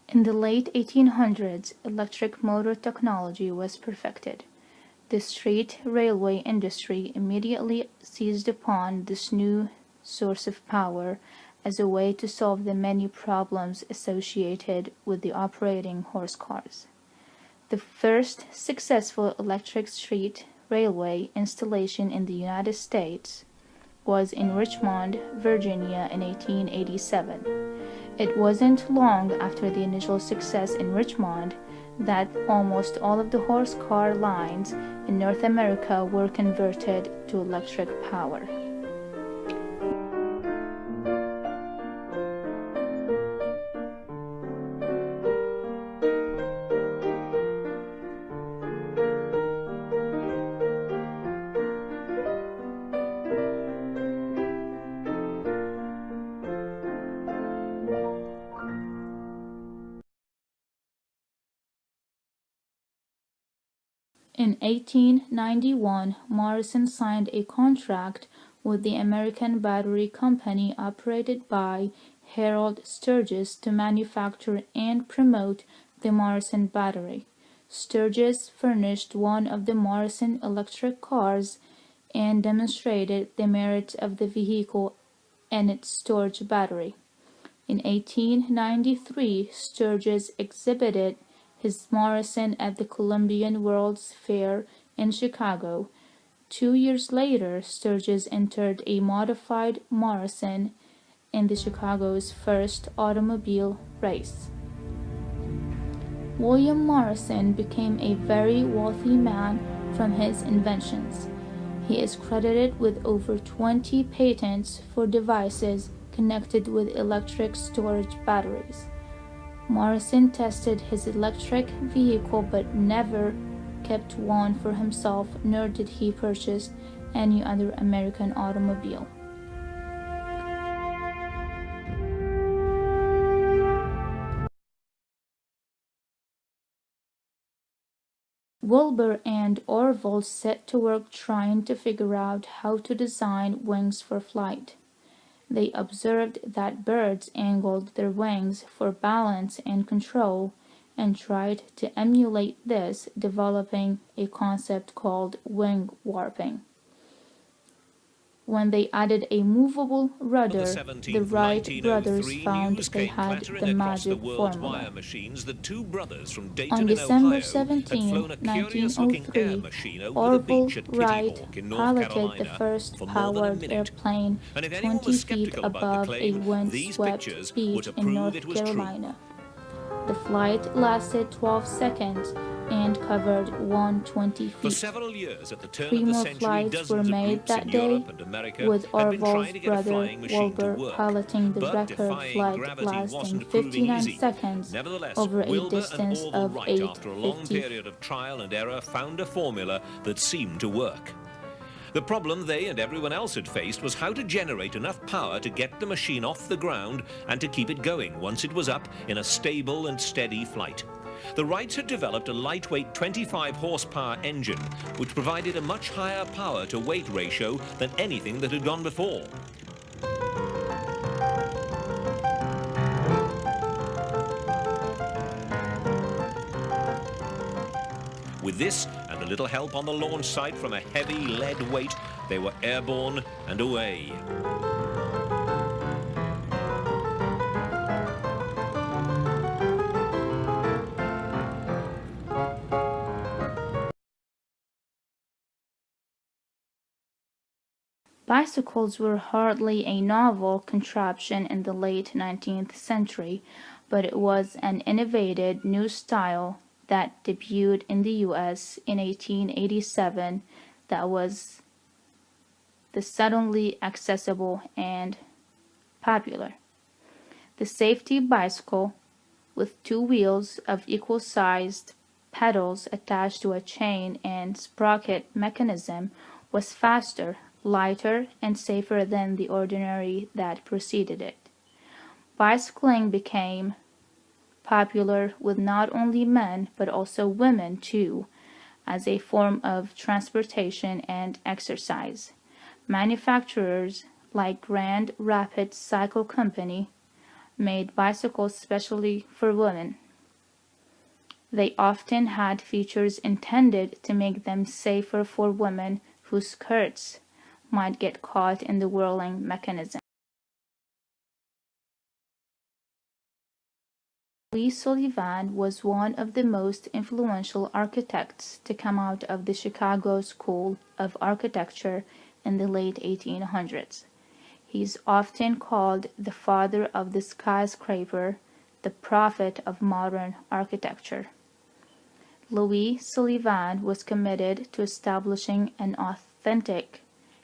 In the late 1800s, electric motor technology was perfected. The street railway industry immediately seized upon this new source of power as a way to solve the many problems associated with the operating horse cars. The first successful electric street railway installation in the United States was in Richmond, Virginia in 1887. It wasn't long after the initial success in Richmond that almost all of the horse car lines in North America were converted to electric power. In 1891, Morrison signed a contract with the American Battery Company operated by Harold Sturgis to manufacture and promote the Morrison battery. Sturgis furnished one of the Morrison electric cars and demonstrated the merits of the vehicle and its storage battery. In 1893, Sturgis exhibited his Morrison at the Columbian World's Fair in Chicago. 2 years later, Sturgis entered a modified Morrison in the Chicago's first automobile race. William Morrison became a very wealthy man from his inventions. He is credited with over 20 patents for devices connected with electric storage batteries. Morrison tested his electric vehicle but never kept one for himself, nor did he purchase any other American automobile. Wilbur and Orville set to work trying to figure out how to design wings for flight. They observed that birds angled their wings for balance and control and tried to emulate this, developing a concept called wing warping. When they added a movable rudder, the Wright brothers found they had the magic formula. On December 17, 1903, Orville Wright piloted the first powered airplane 20 feet above a windswept beach in North Carolina. The flight lasted 12 seconds and covered 120 feet. For several years at the turn 3 of the more century, flights were dozens of made groups that in day, Europe and America with had been Orville's trying to get a brother flying machine to Wilbur work. piloting the But record defying flight gravity lasting wasn't proving 59 easy. seconds Nevertheless, over a Wilbur and distance Orville of Wright, after a long 850 period of trial and error, found a formula that seemed to work. The problem they and everyone else had faced was how to generate enough power to get the machine off the ground and to keep it going once it was up in a stable and steady flight. The Wrights had developed a lightweight 25 horsepower engine which provided a much higher power to weight ratio than anything that had gone before. With this and a little help on the launch site from a heavy lead weight, they were airborne and away. Bicycles were hardly a novel contraption in the late 19th century, but it was an innovative new style that debuted in the US in 1887 that was suddenly accessible and popular. The safety bicycle, with 2 wheels of equal-sized pedals attached to a chain and sprocket mechanism, was faster, lighter, and safer than the ordinary that preceded it. Bicycling became popular with not only men but also women too, as a form of transportation and exercise. Manufacturers like Grand Rapids Cycle Company, made bicycles specially for women. They often had features intended to make them safer for women whose skirts might get caught in the whirling mechanism. Louis Sullivan was one of the most influential architects to come out of the Chicago School of Architecture in the late 1800s. He's often called the father of the skyscraper, the prophet of modern architecture. Louis Sullivan was committed to establishing an authentic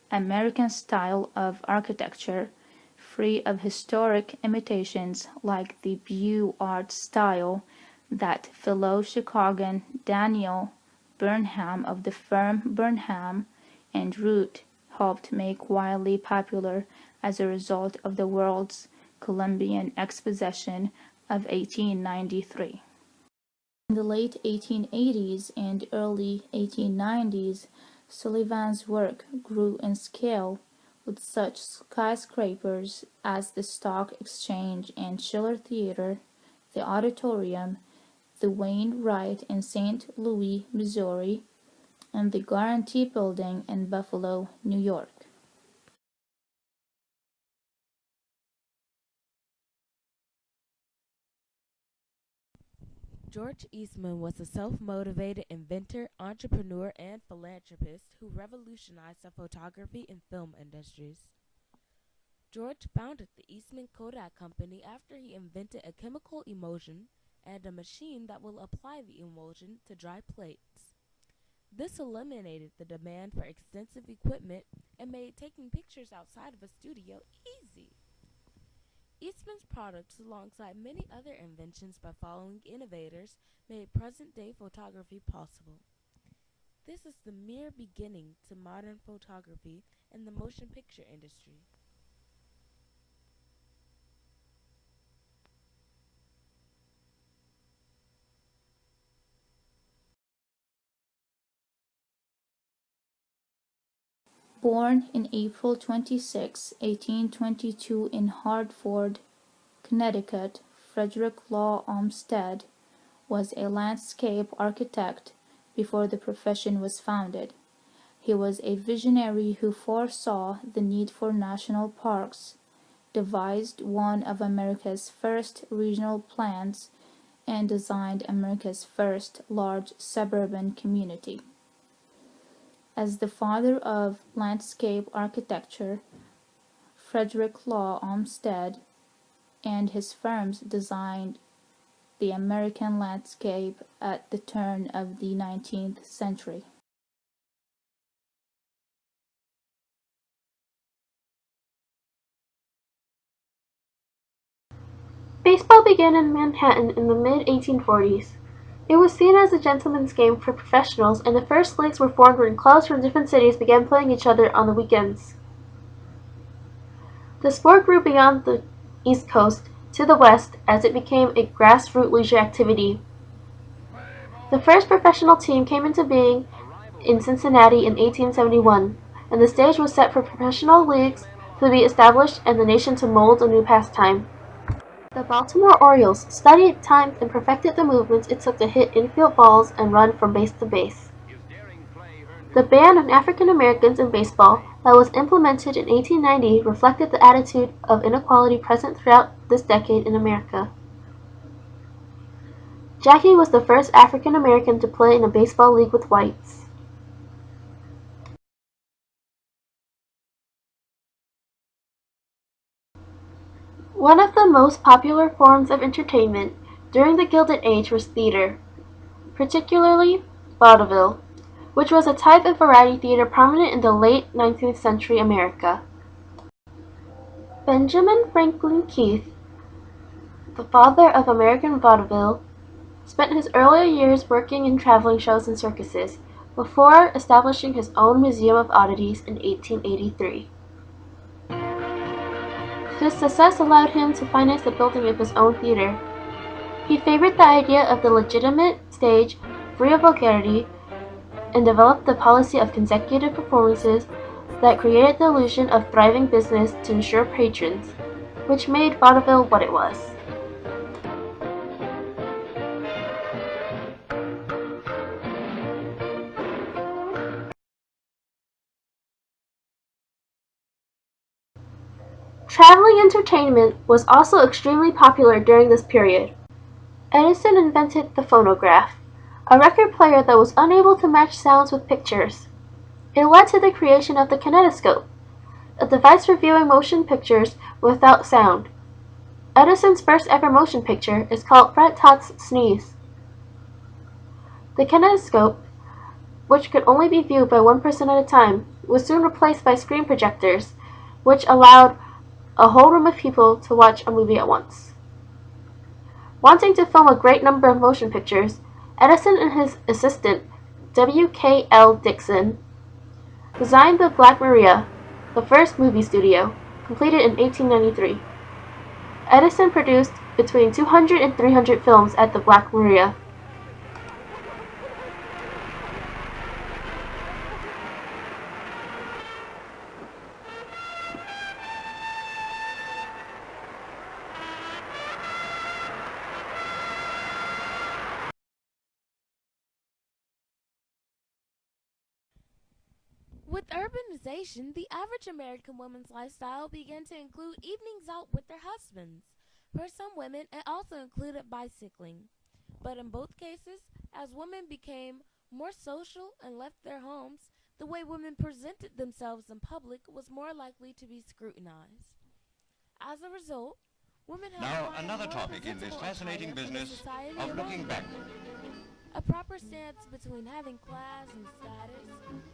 American style of architecture, free of historic imitations like the Beaux Arts style that fellow Chicagoan Daniel Burnham of the firm Burnham and Root helped make wildly popular as a result of the World's Columbian Exposition of 1893. In the late 1880s and early 1890s, Sullivan's work grew in scale, with such skyscrapers as the Stock Exchange and Schiller Theater, the Auditorium, the Wainwright in St. Louis, Missouri, and the Guarantee Building in Buffalo, New York. George Eastman was a self-motivated inventor, entrepreneur, and philanthropist who revolutionized the photography and film industries. George founded the Eastman Kodak Company after he invented a chemical emulsion and a machine that will apply the emulsion to dry plates. This eliminated the demand for extensive equipment and made taking pictures outside of a studio easy. Eastman's products, alongside many other inventions by following innovators, made present-day photography possible. This is the mere beginning to modern photography and the motion picture industry. Born in April 26, 1822 in Hartford, Connecticut, Frederick Law Olmsted was a landscape architect before the profession was founded. He was a visionary who foresaw the need for national parks, devised one of America's first regional plans, and designed America's first large suburban community. As the father of landscape architecture, Frederick Law Olmsted and his firms designed the American landscape at the turn of the 19th century. Baseball began in Manhattan in the mid-1840s. It was seen as a gentleman's game for professionals, and the first leagues were formed when clubs from different cities began playing each other on the weekends. The sport grew beyond the East Coast to the West as it became a grassroots leisure activity. The first professional team came into being in Cincinnati in 1871, and the stage was set for professional leagues to be established and the nation to mold a new pastime. The Baltimore Orioles studied, timed, and perfected the movements it took to hit infield balls and run from base to base. The ban on African Americans in baseball that was implemented in 1890 reflected the attitude of inequality present throughout this decade in America. Jackie was the first African American to play in a baseball league with whites. One of the most popular forms of entertainment during the Gilded Age was theater, particularly vaudeville, which was a type of variety theater prominent in the late 19th century America. Benjamin Franklin Keith, the father of American vaudeville, spent his earlier years working in traveling shows and circuses, before establishing his own Museum of Oddities in 1883. His success allowed him to finance the building of his own theater. He favored the idea of the legitimate stage, free of vulgarity, and developed the policy of consecutive performances that created the illusion of thriving business to ensure patrons. which made vaudeville what it was. Traveling entertainment was also extremely popular during this period. Edison invented the phonograph, a record player that was unable to match sounds with pictures. It led to the creation of the kinetoscope, a device for viewing motion pictures without sound. Edison's first ever motion picture is called Fred Todd's Sneeze. The kinetoscope, which could only be viewed by one person at a time, was soon replaced by screen projectors, which allowed a whole room of people to watch a movie at once. Wanting to film a great number of motion pictures, Edison and his assistant, W.K.L. Dixon, designed the Black Maria, the first movie studio, completed in 1893. Edison produced between 200 and 300 films at the Black Maria. With urbanization, the average American woman's lifestyle began to include evenings out with their husbands. For some women, it also included bicycling. But in both cases, as women became more social and left their homes, the way women presented themselves in public was more likely to be scrutinized. As a result, women have Now, acquired another more topic in this presentable fascinating attire in business society of around looking them. backward. A proper stance between having class and status,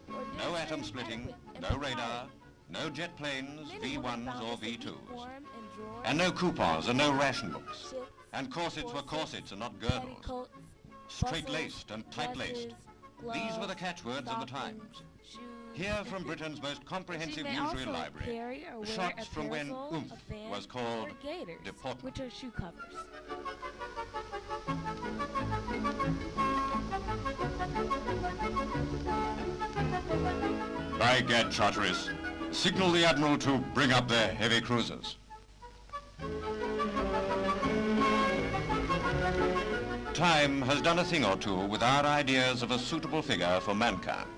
or No atom demonstrating splitting, etiquette and no radar, propriety. no jet planes, Many women V1s found or this a weak V2s. form in drawers, And no coupons and no ration books. shifts, And corsets were corsets and not girdles. petticoats, Straight-laced and tight-laced. dresses, These were the gloves, catchwords of the stockings, times. shoes. Here from Britain's most comprehensive She may usury also library, carry or wear shots a from when parasol, oomph a fan, was called or gaiters, deportment. which are shoe covers. By gad, Charteris, signal the Admiral to bring up their heavy cruisers. Time has done a thing or two with our ideas of a suitable figure for mankind.